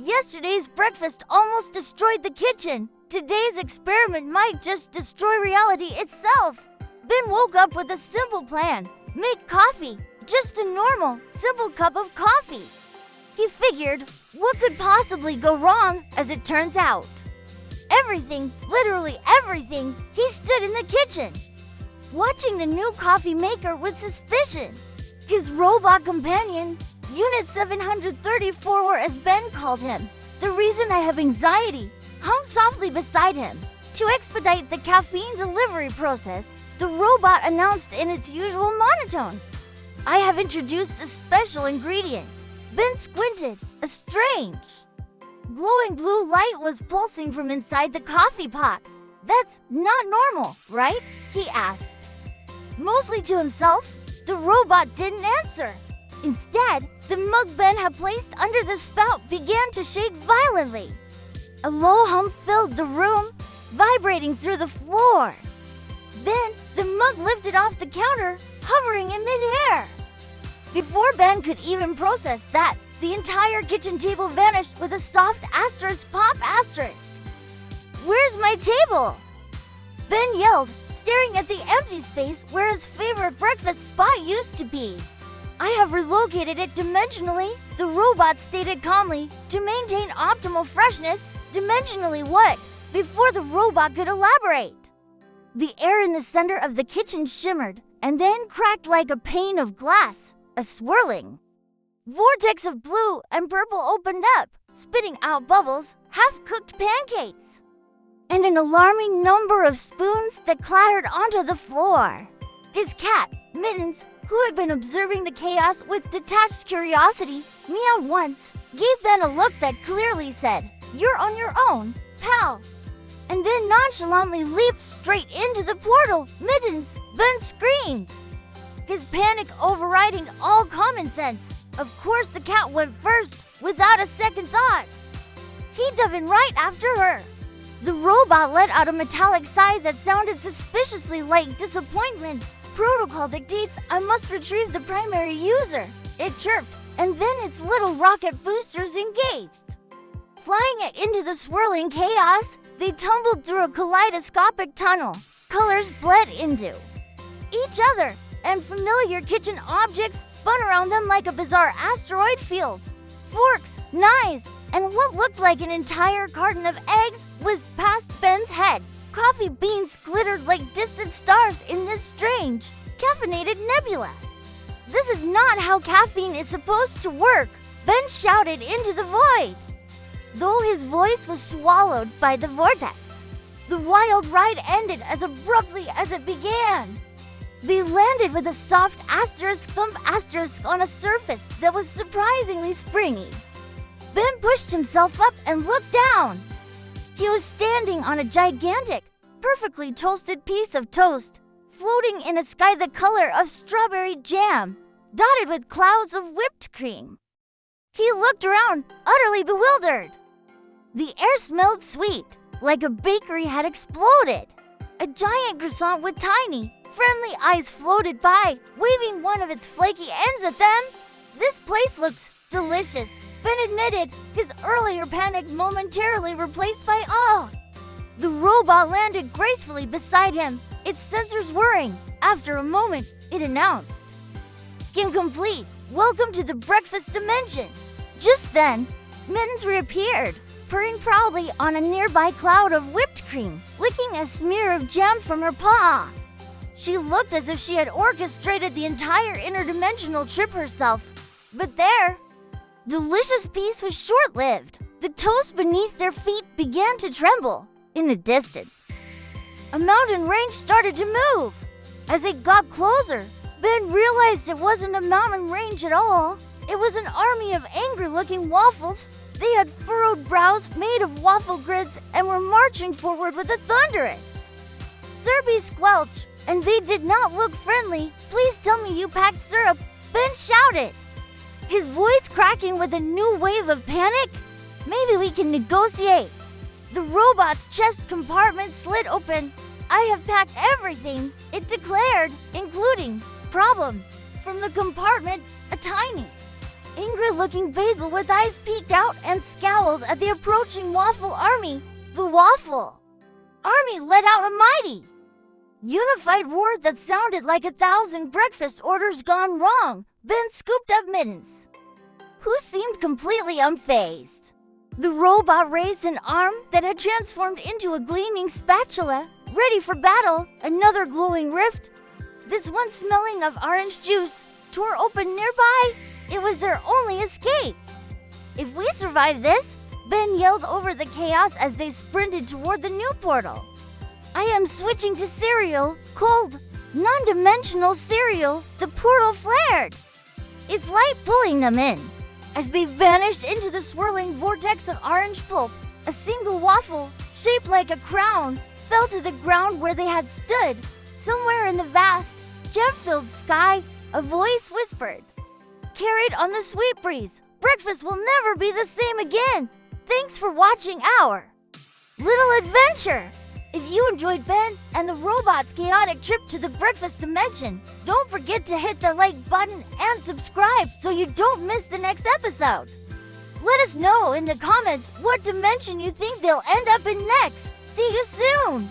Yesterday's breakfast almost destroyed the kitchen. Today's experiment might just destroy reality itself. Ben woke up with a simple plan. Make coffee. Just a normal, simple cup of coffee. He figured, what could possibly go wrong as it turns out? Everything, literally everything, he stood in the kitchen, watching the new coffee maker with suspicion. His robot companion, Unit 734, or as Ben called him, the reason I have anxiety, hummed softly beside him. To expedite the caffeine delivery process, the robot announced in its usual monotone, I have introduced a special ingredient. Ben squinted. A strange, glowing blue light was pulsing from inside the coffee pot. That's not normal, right? He asked. Mostly to himself, the robot didn't answer. Instead, the mug Ben had placed under the spout began to shake violently. A low hum filled the room, vibrating through the floor. Then, the mug lifted off the counter, hovering in midair. Before Ben could even process that, the entire kitchen table vanished with a soft asterisk pop asterisk. Where's my table? Ben yelled, staring at the empty space where his favorite breakfast spot used to be. I have relocated it dimensionally, the robot stated calmly, to maintain optimal freshness. Dimensionally what? Before the robot could elaborate. The air in the center of the kitchen shimmered and then cracked like a pane of glass, a swirling vortex of blue and purple opened up, spitting out bubbles, half-cooked pancakes, and an alarming number of spoons that clattered onto the floor. His cat, Mittens, who had been observing the chaos with detached curiosity, meowed once, gave Ben a look that clearly said, You're on your own, pal, and then nonchalantly leaped straight into the portal. Mittens, Ben screamed, his panic overriding all common sense. Of course the cat went first, without a second thought. He dove in right after her. The robot let out a metallic sigh that sounded suspiciously like disappointment. Protocol dictates I must retrieve the primary user, it chirped, and then its little rocket boosters engaged. Flying it into the swirling chaos, they tumbled through a kaleidoscopic tunnel. Colors bled into each other, and familiar kitchen objects spun around them like a bizarre asteroid field. Forks, knives, and what looked like an entire carton of eggs whizzed past Ben's head. Coffee beans glittered like distant stars in this strange, caffeinated nebula. This is not how caffeine is supposed to work, Ben shouted into the void. Though his voice was swallowed by the vortex, the wild ride ended as abruptly as it began. They landed with a soft asterisk thump asterisk on a surface that was surprisingly springy. Ben pushed himself up and looked down. He was standing on a gigantic, perfectly toasted piece of toast, floating in a sky the color of strawberry jam, dotted with clouds of whipped cream. He looked around, utterly bewildered. The air smelled sweet, like a bakery had exploded. A giant croissant with tiny, friendly eyes floated by, waving one of its flaky ends at them. This place looks delicious, Ben admitted, his earlier panic momentarily replaced by awe. The robot landed gracefully beside him, its sensors whirring. After a moment, it announced, Skim complete, welcome to the breakfast dimension. Just then, Mittens reappeared, purring proudly on a nearby cloud of whipped cream, licking a smear of jam from her paw. She looked as if she had orchestrated the entire interdimensional trip herself. But their delicious peace was short-lived. The toast beneath their feet began to tremble. In the distance, a mountain range started to move. As it got closer, Ben realized it wasn't a mountain range at all. It was an army of angry-looking waffles. They had furrowed brows made of waffle grids and were marching forward with a thunderous, syrupy squelch, and they did not look friendly. Please tell me you packed syrup, Ben shouted, his voice cracking with a new wave of panic. Maybe we can negotiate. The robot's chest compartment slid open. I have packed everything, it declared, including problems. From the compartment, a tiny, angry-looking bagel with eyes peeked out and scowled at the approaching waffle army. The waffle army let out a mighty, unified roar that sounded like 1,000 breakfast orders gone wrong. Ben scooped up Mittens, who seemed completely unfazed. The robot raised an arm that had transformed into a gleaming spatula, ready for battle. Another glowing rift, this one smelling of orange juice, tore open nearby. It was their only escape. If we survive this, Ben yelled over the chaos as they sprinted toward the new portal. I am switching to cereal, cold, non-dimensional cereal. The portal flared, its light pulling them in. As they vanished into the swirling vortex of orange pulp, a single waffle, shaped like a crown, fell to the ground where they had stood. Somewhere in the vast, gem-filled sky, a voice whispered, carried on the sweet breeze, breakfast will never be the same again. Thanks for watching our little adventure. If you enjoyed Ben and the robot's chaotic trip to the breakfast dimension, don't forget to hit the like button and subscribe so you don't miss the next episode. Let us know in the comments what dimension you think they'll end up in next. See you soon!